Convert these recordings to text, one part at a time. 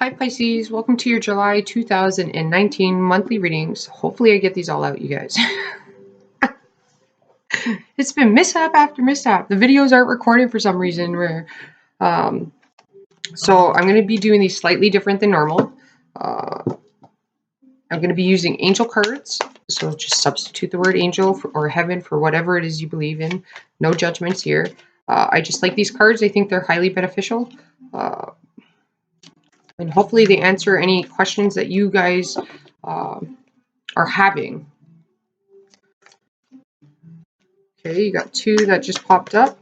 Hi Pisces, welcome to your July 2019 monthly readings. Hopefully I get these all out, you guys. It's been mishap after mishap. The videos aren't recording for some reason. So I'm going to be doing these slightly different than normal. I'm going to be using angel cards. So just substitute the word angel or heaven for whatever it is you believe in. No judgments here. I just like these cards. I think they're highly beneficial. And hopefully they answer any questions that you guys are having. Okay, you got two that just popped up.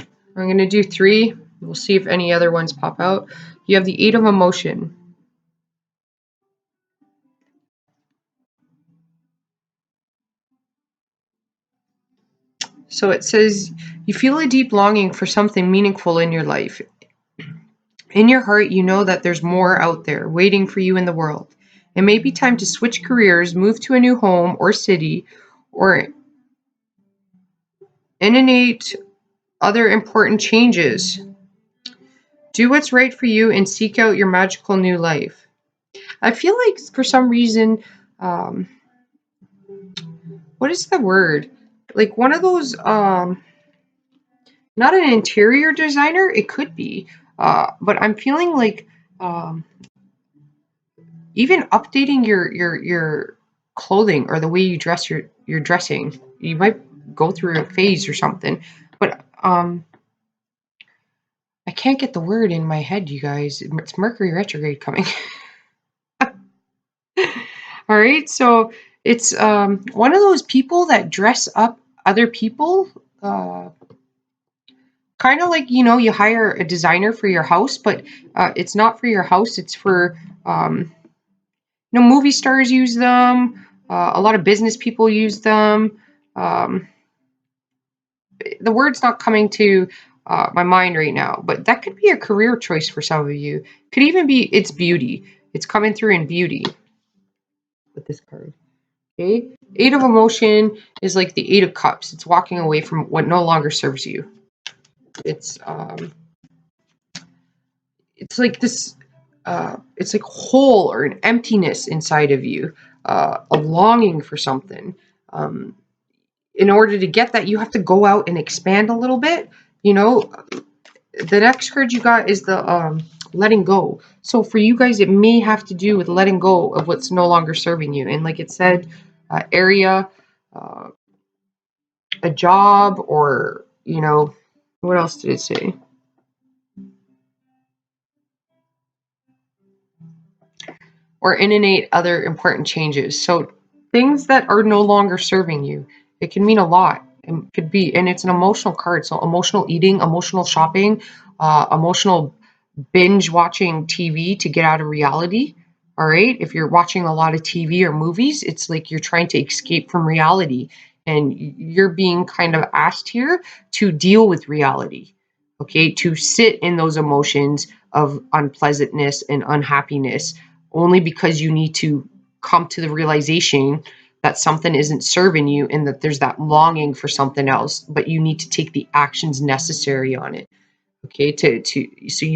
I'm going to do three. We'll see if any other ones pop out. You have the Eight of Emotion. So it says, you feel a deep longing for something meaningful in your life. In your heart, you know that there's more out there waiting for you in the world. It may be time to switch careers, move to a new home or city, or emanate other important changes. Do what's right for you and seek out your magical new life. I feel like for some reason, what is the word? Like one of those, not an interior designer, it could be, but I'm feeling like even updating your clothing or the way you dress your dressing. You might go through a phase or something, but I can't get the word in my head, you guys. It's Mercury retrograde coming. All right, so it's one of those people that dress up other people, kind of like, you hire a designer for your house, but it's not for your house. It's for, movie stars use them. A lot of business people use them. The word's not coming to my mind right now, but that could be a career choice for some of you. Could even be it's beauty. It's coming through in beauty with this card. Okay, Eight of Emotion is like the Eight of Cups. It's walking away from what no longer serves you. It's like this. It's like hole or an emptiness inside of you, a longing for something. In order to get that, you have to go out and expand a little bit. The next card you got is the letting go. So for you guys, it may have to do with letting go of what's no longer serving you. And like it said, area, a job, or, what else did it say? Or emanate other important changes. So things that are no longer serving you. It can mean a lot. It could be, and it's an emotional card. So emotional eating, emotional shopping, emotional binge watching TV to get out of reality. All right. If you're watching a lot of TV or movies, it's like you're trying to escape from reality. And you're being kind of asked here to deal with reality. Okay. To sit in those emotions of unpleasantness and unhappiness only because you need to come to the realization that something isn't serving you and that there's that longing for something else, but you need to take the actions necessary on it. Okay. So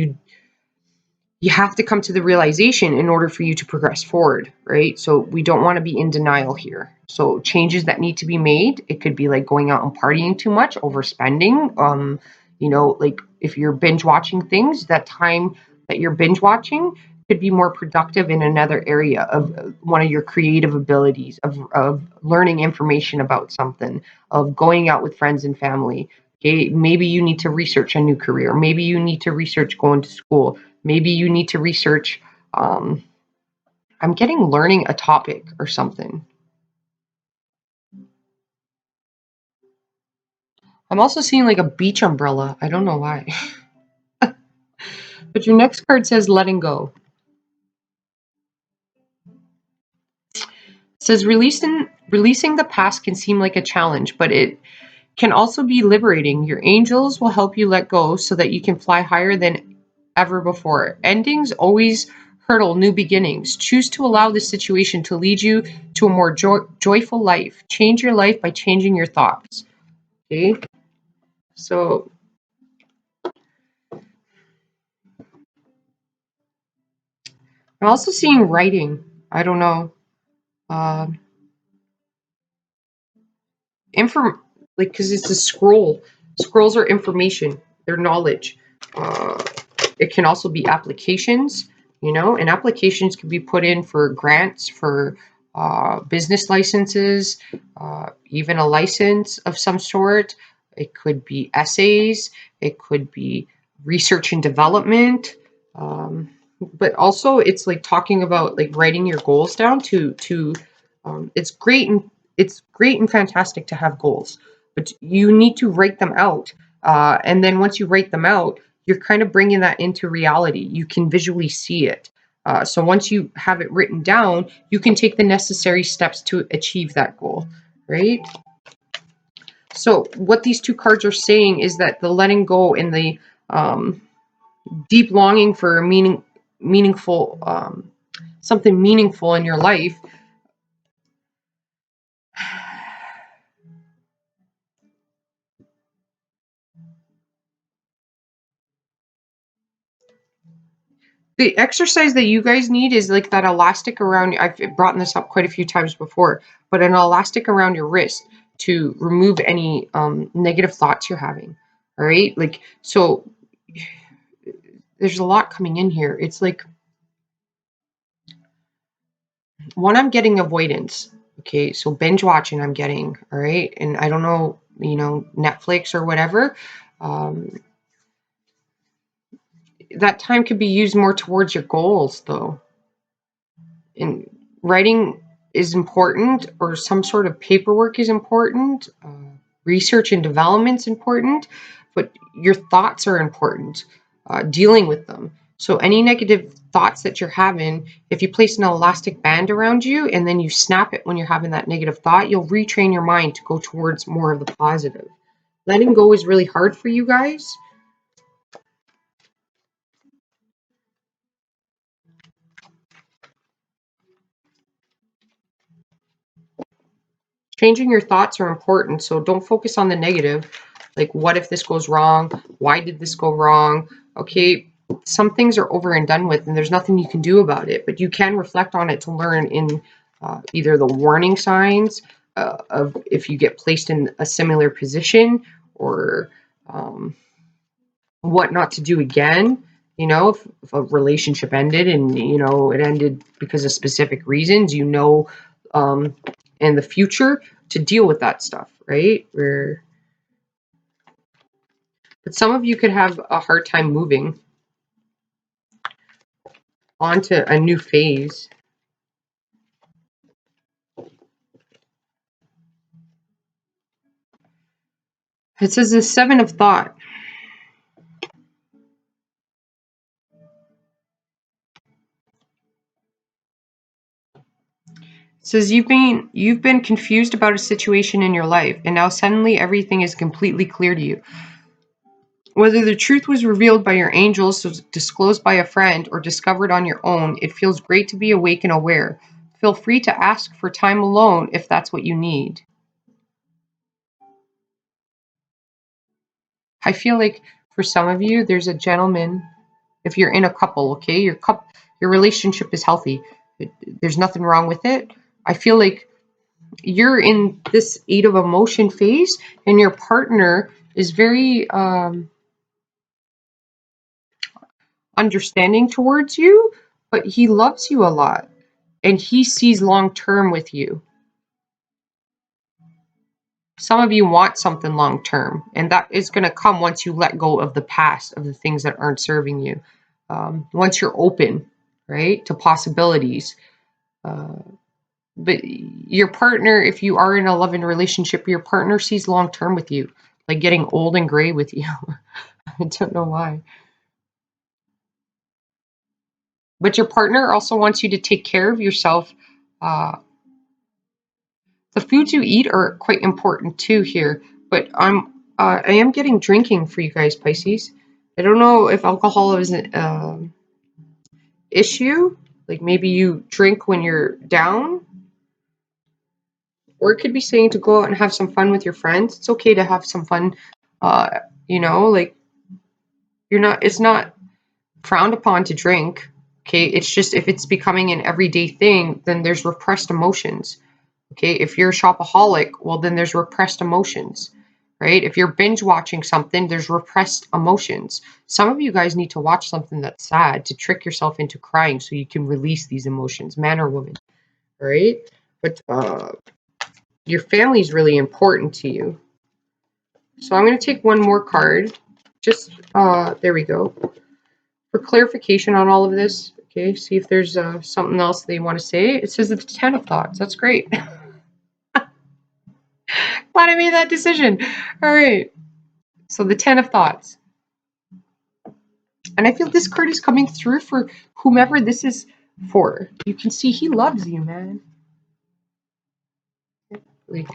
you have to come to the realization in order for you to progress forward, right? So we don't want to be in denial here. So changes that need to be made, it could be like going out and partying too much, overspending, like if you're binge watching things, that time that you're binge watching could be more productive in another area of one of your creative abilities, of learning information about something, of going out with friends and family. Okay, maybe you need to research a new career. Maybe you need to research going to school. Maybe you need to research, I'm getting learning a topic or something. I'm also seeing like a beach umbrella. I don't know why. But your next card says letting go. It says releasing the past can seem like a challenge, but it can also be liberating. Your angels will help you let go so that you can fly higher than ever before. Endings always hurdle new beginnings. Choose to allow this situation to lead you to a more joyful life. Change your life by changing your thoughts. Okay? So I'm also seeing writing. I don't know. Um, inform like because it's a scroll. Scrolls are information. They're knowledge. Uh, it can also be applications, and applications can be put in for grants, for business licenses, even a license of some sort. It could be essays. It could be research and development. Um, but also, it's like talking about like writing your goals down to. It's great and fantastic to have goals, but you need to write them out. And then once you write them out, you're kind of bringing that into reality. You can visually see it. So once you have it written down, you can take the necessary steps to achieve that goal, right? So what these two cards are saying is that the letting go and the um, deep longing for a meaningful, something meaningful in your life. The exercise that you guys need is like that elastic around. I've brought this up quite a few times before, but an elastic around your wrist to remove any negative thoughts you're having. All right, like so. There's a lot coming in here. It's like one, I'm getting avoidance. Okay, so binge watching I'm getting. All right, and I don't know, Netflix or whatever. Um, that time could be used more towards your goals, though. And writing is important, or some sort of paperwork is important. Research and development is important, but your thoughts are important. Dealing with them. So any negative thoughts that you're having, if you place an elastic band around you and then you snap it when you're having that negative thought, you'll retrain your mind to go towards more of the positive. Letting go is really hard for you guys. Changing your thoughts are important, so don't focus on the negative. Like, what if this goes wrong? Why did this go wrong? Okay, some things are over and done with, and there's nothing you can do about it, but you can reflect on it to learn in either the warning signs of if you get placed in a similar position, or um, what not to do again. If a relationship ended and it ended because of specific reasons, um, in the future to deal with that stuff, right? But some of you could have a hard time moving onto a new phase. It says the Seven of Thought. It says you've been confused about a situation in your life, and now suddenly everything is completely clear to you. Whether the truth was revealed by your angels, disclosed by a friend, or discovered on your own, it feels great to be awake and aware. Feel free to ask for time alone if that's what you need. I feel like for some of you, there's a gentleman. If you're in a couple, okay, your relationship is healthy. There's nothing wrong with it. I feel like you're in this eight of emotion phase, and your partner is very understanding towards you, but he loves you a lot and he sees long term with you. Some of you want something long term, and that is going to come once you let go of the past, of the things that aren't serving you. Once you're open, right, to possibilities. Uh, but your partner, if you are in a loving relationship, your partner sees long term with you, like getting old and gray with you. I don't know why. But your partner also wants you to take care of yourself. Uh, the foods you eat are quite important too here. But I am getting drinking for you guys, Pisces. I don't know if alcohol is an issue. Like maybe you drink when you're down, or it could be saying to go out and have some fun with your friends. It's okay to have some fun. Like you're not. It's not frowned upon to drink. Okay, it's just if it's becoming an everyday thing, then there's repressed emotions. Okay, if you're a shopaholic, well, then there's repressed emotions, right? If you're binge watching something, there's repressed emotions. Some of you guys need to watch something that's sad to trick yourself into crying so you can release these emotions, man or woman, all right? But your family is really important to you. So I'm going to take one more card. Just, there we go. For clarification on all of this, okay, see if there's something else they want to say. It says the 10 of thoughts. That's great. Glad I made that decision. All right. So the 10 of thoughts. And I feel this card is coming through for whomever this is for. You can see he loves you, man. Like,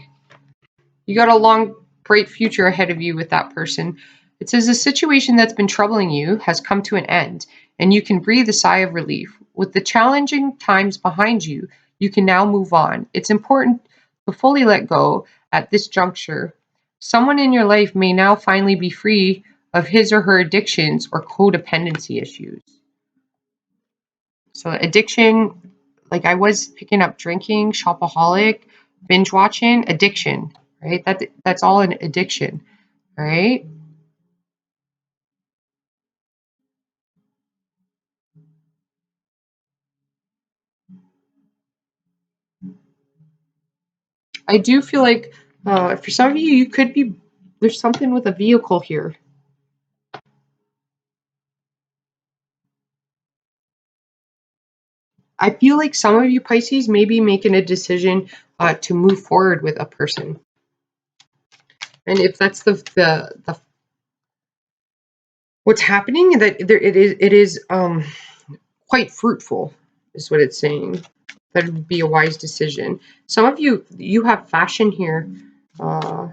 you got a long, bright future ahead of you with that person. It says the situation that's been troubling you has come to an end, and you can breathe a sigh of relief. With the challenging times behind you, you can now move on. It's important to fully let go at this juncture. Someone in your life may now finally be free of his or her addictions or codependency issues. So addiction, like I was picking up drinking, shopaholic, binge watching, addiction, right? That's all an addiction, right? I do feel like for some of you, you could be there's something with a vehicle here. I feel like some of you Pisces may be making a decision to move forward with a person, and if that's the what's happening, that there it is quite fruitful, is what it's saying. That would be a wise decision. Some of you have fashion here. Uh,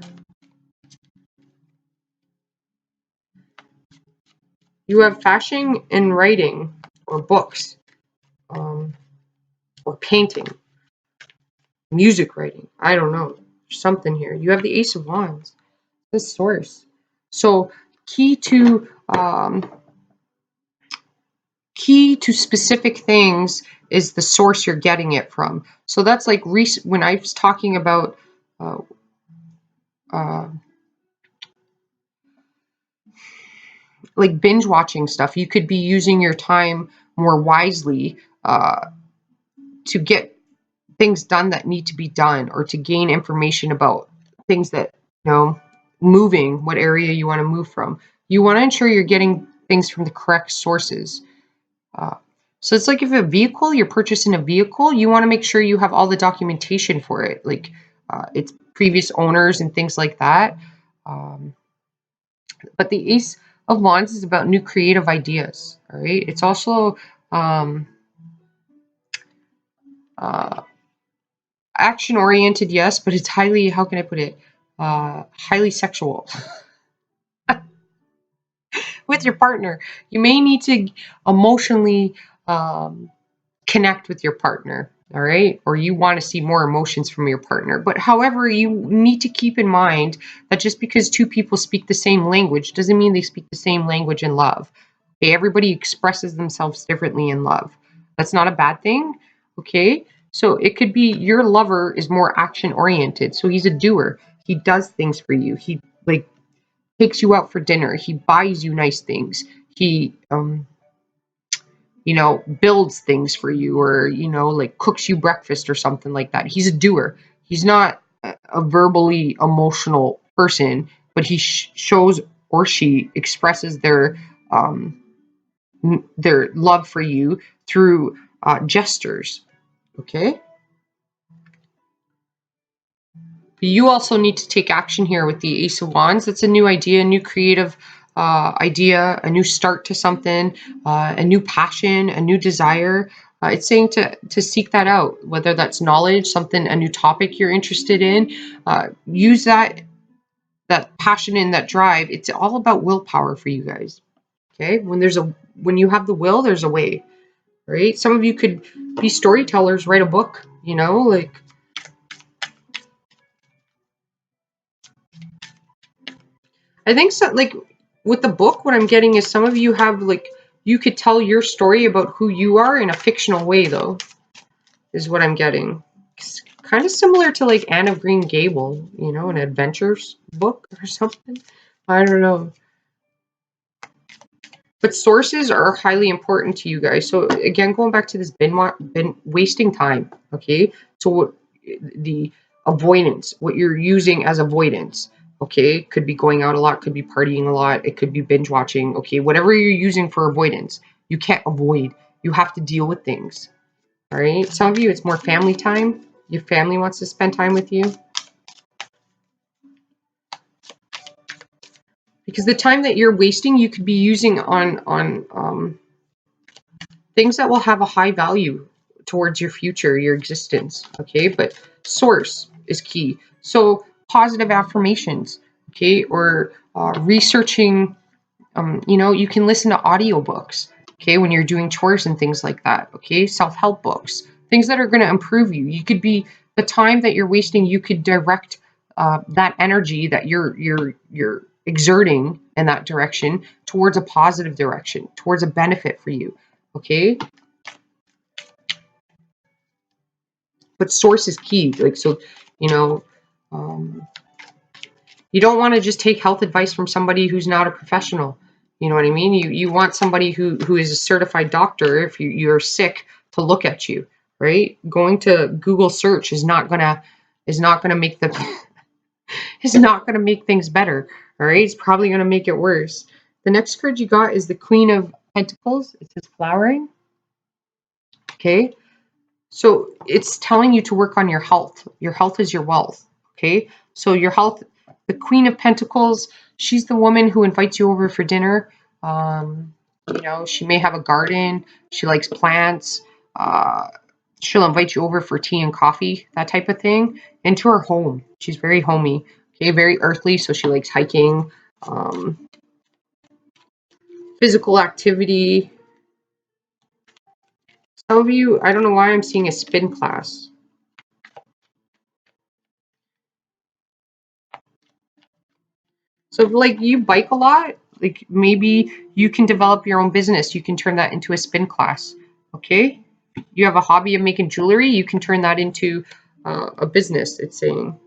you have fashion in writing or books, um, or painting, music writing. I don't know. There's something here. You have the Ace of Wands. The source. So key to um, key to specific things is the source you're getting it from. So that's like when I was talking about uh, uh, like binge watching stuff, you could be using your time more wisely to get things done that need to be done, or to gain information about things that, moving, what area you want to move from. You want to ensure you're getting things from the correct sources. Uh, so it's like if a vehicle, you're purchasing a vehicle, you want to make sure you have all the documentation for it, like its previous owners and things like that. Um, but the Ace of Wands is about new creative ideas. All right. It's also um, uh, action oriented, yes, but it's highly, how can I put it? Highly sexual with your partner. You may need to emotionally um, connect with your partner, all right? Or you want to see more emotions from your partner. But however, you need to keep in mind that just because two people speak the same language doesn't mean they speak the same language in love. Okay, everybody expresses themselves differently in love. That's not a bad thing, okay? So it could be your lover is more action oriented. So he's a doer. He does things for you. He like takes you out for dinner. He buys you nice things. He builds things for you, or, like cooks you breakfast or something like that. He's a doer. He's not a verbally emotional person, but he shows, or she expresses um, their love for you through gestures. Okay. You also need to take action here with the Ace of Wands. That's a new idea, a new creative idea, a new start to something, a new passion, a new desire. It's saying to seek that out, whether that's knowledge, something, a new topic you're interested in. Use that passion and that drive. It's all about willpower for you guys. Okay, when you have the will, there's a way. Right? Some of you could be storytellers, write a book. Like I think so. Like with the book, what I'm getting is some of you have like you could tell your story about who you are in a fictional way, though, is what I'm getting. It's kind of similar to like Anne of Green Gable, you know, an adventures book or something. I don't know. But sources are highly important to you guys. So again, going back to this bin wasting time, okay? So what the avoidance, what you're using as avoidance, okay? Could be going out a lot, could be partying a lot, it could be binge watching, okay? Whatever you're using for avoidance, you can't avoid. You have to deal with things. All right? Some of you, it's more family time. Your family wants to spend time with you. Because the time that you're wasting, you could be using on things that will have a high value towards your future, your existence. Okay, but source is key. So positive affirmations, okay, or researching. You know, you can listen to audiobooks, okay, when you're doing chores and things like that. Okay, self-help books, things that are going to improve you. You could be the time that you're wasting. You could direct that energy that you're exerting in that direction towards a positive direction, towards a benefit for you. Okay, but source is key. Like, so, you know, um, you don't want to just take health advice from somebody who's not a professional. You know what I mean? You want somebody who is a certified doctor if you're sick to look at you, right? Going to Google search is not gonna make the is not gonna make things better. All right, it's probably gonna make it worse. The next card you got is the Queen of Pentacles. It says flowering. Okay, so it's telling you to work on your health. Your health is your wealth. Okay. So your health, the Queen of Pentacles, she's the woman who invites you over for dinner. You know, she may have a garden. She likes plants. Uh, she'll invite you over for tea and coffee, that type of thing, into her home. She's very homey. Okay. Very earthly. So she likes hiking, um, physical activity. Some of you, I don't know why I'm seeing a spin class. So if, like, you bike a lot, like maybe you can develop your own business. You can turn that into a spin class. Okay. You have a hobby of making jewelry. You can turn that into a business. It's saying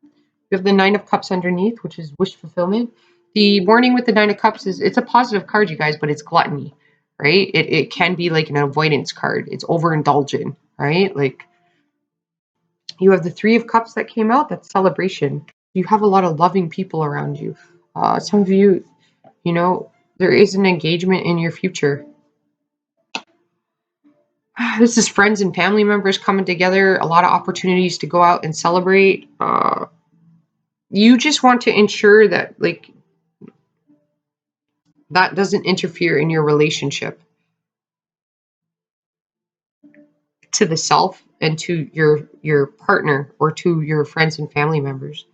you have the Nine of Cups underneath, which is wish fulfillment. The warning with the Nine of Cups is it's a positive card, you guys, but it's gluttony, right? It can be like an avoidance card. It's overindulgent, right? Like, you have the Three of Cups that came out. That's celebration. You have a lot of loving people around you. Some of you, you know, there is an engagement in your future. This is friends and family members coming together, a lot of opportunities to go out and celebrate. You just want to ensure that, like, that doesn't interfere in your relationship to the self and to your partner or to your friends and family members.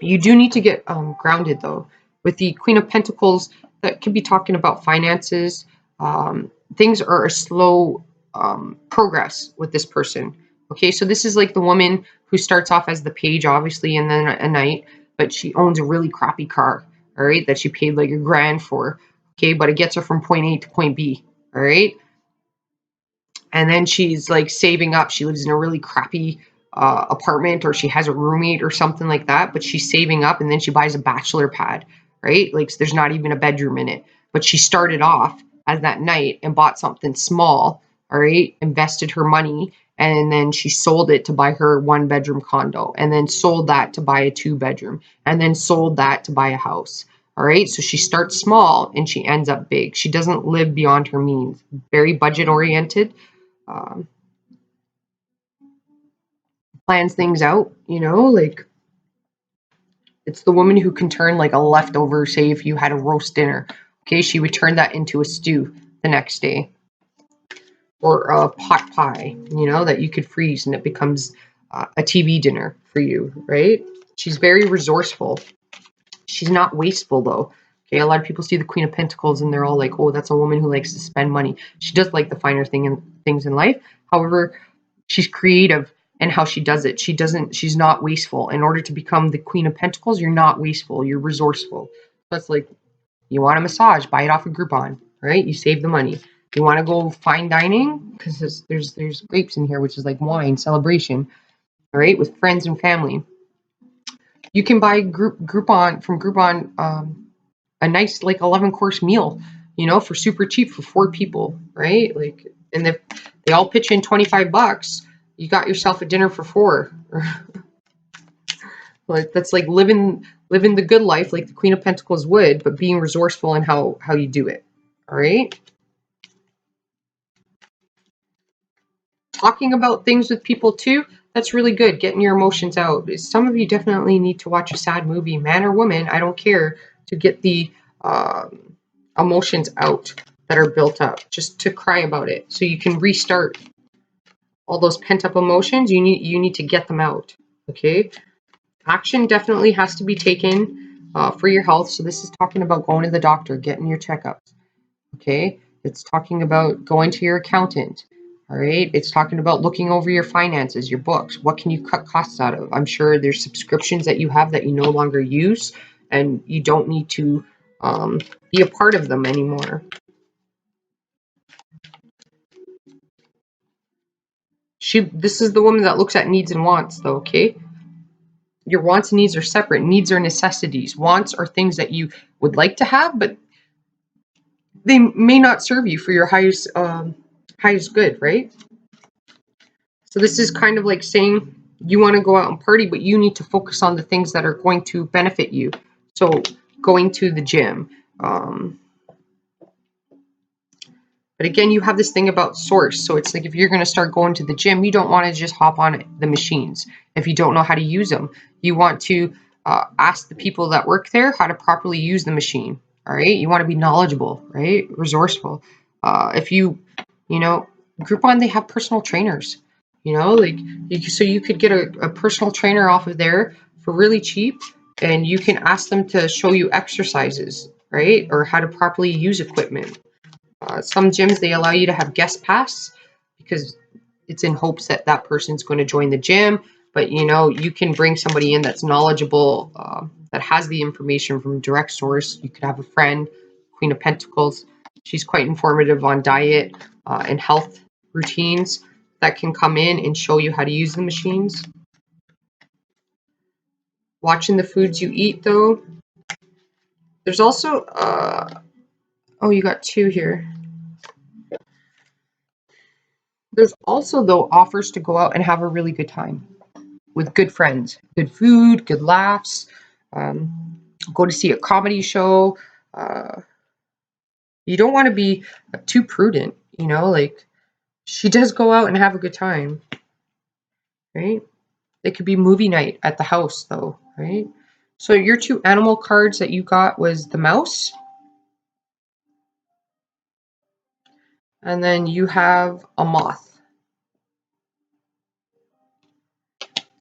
You do need to get grounded, though. With the Queen of Pentacles, that could be talking about finances. Things are a slow progress with this person. Okay, so this is like the woman who starts off as the page, obviously, and then a knight, but she owns a really crappy car, all right, that she paid like $1,000 for. Okay, but it gets her from point A to point B, all right? And then she's like saving up. She lives in a really crappy apartment, or she has a roommate or something like that, but she's saving up, and then she buys a bachelor pad, right? Like, so there's not even a bedroom in it, but she started off as that knight and bought something small, all right, invested her money, and then she sold it to buy her 1 bedroom condo, and then sold that to buy a 2 bedroom, and then sold that to buy a house. All right, so she starts small and she ends up big. She doesn't live beyond her means. Very budget oriented. um, Plans things out, you know, like, it's the woman who can turn like a leftover, say if you had a roast dinner, okay, she would turn that into a stew the next day, or a pot pie, you know, that you could freeze and it becomes a TV dinner for you, right? She's very resourceful. She's not wasteful, though. Okay, a lot of people see the Queen of Pentacles and they're all like, "Oh, that's a woman who likes to spend money." She does like the finer things in life. However, she's creative in how she does it. She's not wasteful. In order to become the Queen of Pentacles, you're not wasteful. You're resourceful. That's like, you want a massage, buy it off of Groupon, right? You save the money. You want to go fine dining because there's grapes in here, which is like wine celebration, all right, with friends and family. You can buy Groupon from Groupon a nice like 11-course meal, for super cheap for 4 people, right? Like, and if they all pitch in $25, you got yourself a dinner for 4. Like, that's like living the good life like the Queen of Pentacles would, but being resourceful in how you do it. All right. Talking about things with people too, that's really good. Getting your emotions out. Some of you definitely need to watch a sad movie, man or woman, I don't care, to get the emotions out that are built up, just to cry about it so you can restart. All those pent up emotions, you need to get them out. Okay. Action definitely has to be taken for your health. So this is talking about going to the doctor, getting your checkups. Okay. It's talking about going to your accountant. All right. It's talking about looking over your finances, your books. What can you cut costs out of? I'm sure there's subscriptions that you have that you no longer use and you don't need to be a part of them anymore. This is the woman that looks at needs and wants, though, okay? Your wants and needs are separate. Needs are necessities. Wants are things that you would like to have, but they may not serve you for your highest good, right? So this is kind of like saying you want to go out and party, but you need to focus on the things that are going to benefit you. So going to the gym. But again, you have this thing about source. So it's like if you're going to start going to the gym, you don't want to just hop on the machines if you don't know how to use them. You want to ask the people that work there how to properly use the machine. All right. You want to be knowledgeable, right? Resourceful. If Groupon, they have personal trainers, like so you could get a personal trainer off of there for really cheap, and you can ask them to show you exercises, right? Or how to properly use equipment. Some gyms, they allow you to have guest pass because it's in hopes that that person's going to join the gym. But you can bring somebody in that's knowledgeable, that has the information from direct source. You could have a friend, Queen of Pentacles. She's quite informative on diet and health routines that can come in and show you how to use the machines. Watching the foods you eat, though. There's also, oh, you got 2 here. There's also, though, offers to go out and have a really good time with good friends, good food, good laughs, go to see a comedy show. You don't want to be too prudent, like she does go out and have a good time, right? It could be movie night at the house, though, right? So your 2 animal cards that you got was the mouse, and then you have a moth.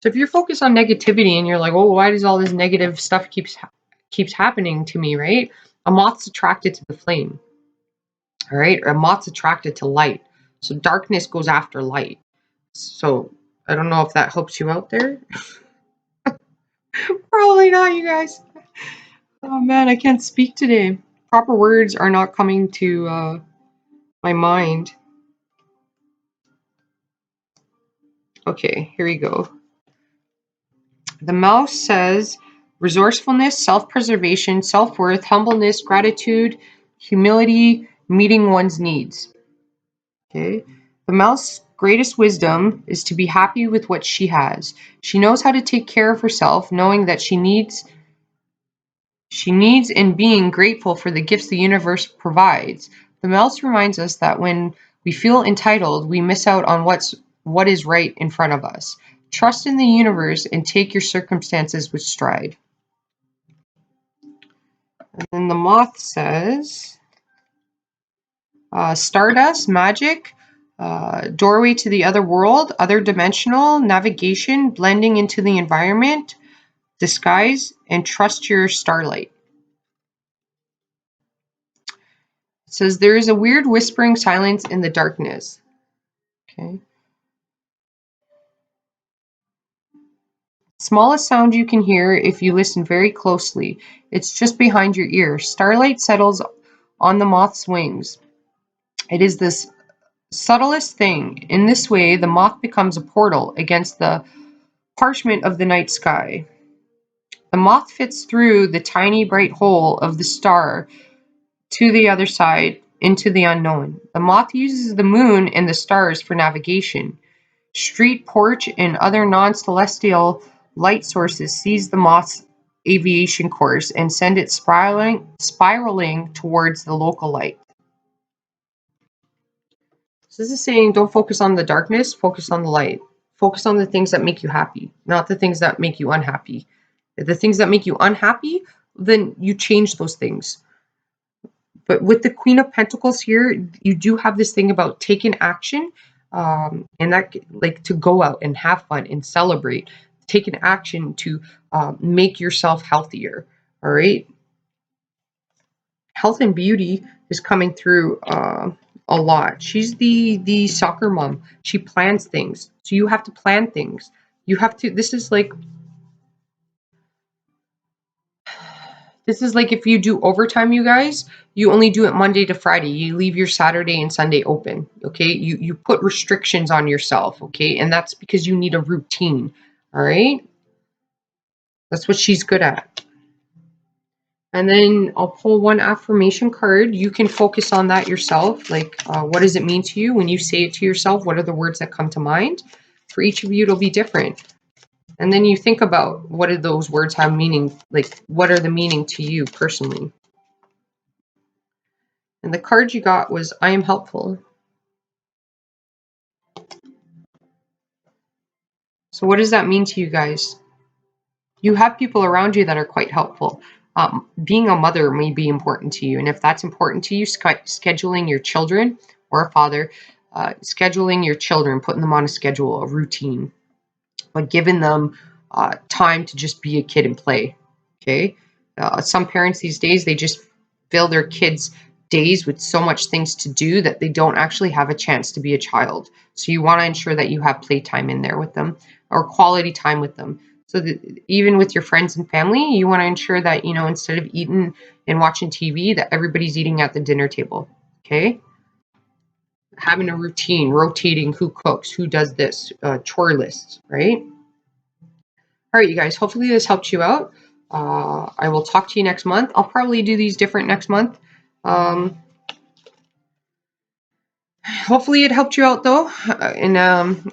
So if you're focused on negativity and you're like, oh, why does all this negative stuff keeps happening to me, right? A moth's attracted to the flame, all right? A moth's attracted to light. So darkness goes after light. So I don't know if that helps you out there. Probably not, you guys. Oh man, I can't speak today. Proper words are not coming to my mind. Okay, here we go. The mouse says resourcefulness, self-preservation, self-worth, humbleness, gratitude, humility, meeting one's needs. Okay. The mouse's greatest wisdom is to be happy with what she has. She knows how to take care of herself, knowing that she needs and being grateful for the gifts the universe provides. The mouse reminds us that when we feel entitled, we miss out on what is right in front of us. Trust in the universe and take your circumstances with stride. And then the moth says, stardust, magic, doorway to the other world, other dimensional, navigation, blending into the environment, disguise, and trust your starlight. It says there is a weird whispering silence in the darkness. Okay. Smallest sound you can hear if you listen very closely. It's just behind your ear. Starlight settles on the moth's wings. It is this subtlest thing. In this way, the moth becomes a portal against the parchment of the night sky. The moth fits through the tiny bright hole of the star to the other side, into the unknown. The moth uses the moon and the stars for navigation. Street, porch, and other non-celestial light sources seize the moth's aviation course and send it spiraling towards the local light. So this is saying don't focus on the darkness, focus on the light. Focus on the things that make you happy, not the things that make you unhappy. If the things that make you unhappy, then you change those things. But with the Queen of Pentacles here, you do have this thing about taking action, and that like to go out and have fun and celebrate. Taking action to make yourself healthier. All right. Health and beauty is coming through a lot. She's the soccer mom. She plans things, so you have to plan things. You have to. This is like if you do overtime, you guys, you only do it Monday to Friday. You leave your Saturday and Sunday open, okay? You put restrictions on yourself, okay? And that's because you need a routine, all right? That's what she's good at. And then I'll pull one affirmation card. You can focus on that yourself. Like, what does it mean to you when you say it to yourself? What are the words that come to mind? For each of you, it'll be different. And then you think about what do those words have meaning? Like, what are the meaning to you personally? And the card you got was I am helpful. So what does that mean to you guys? You have people around you that are quite helpful. Being a mother may be important to you. And if that's important to you, scheduling your children or a father, scheduling your children, putting them on a schedule, a routine, but giving them time to just be a kid and play. Okay. Some parents these days, they just fill their kids' days with so much things to do that they don't actually have a chance to be a child. So you want to ensure that you have playtime in there with them or quality time with them. So that even with your friends and family, you want to ensure that, instead of eating and watching TV, that everybody's eating at the dinner table. Okay. Having a routine, rotating who cooks, who does this, chore lists, right? All right, you guys, hopefully this helped you out. I will talk to you next month. I'll probably do these different next month. Hopefully it helped you out, though. And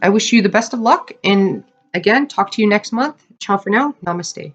I wish you the best of luck. And again, talk to you next month. Ciao for now. Namaste.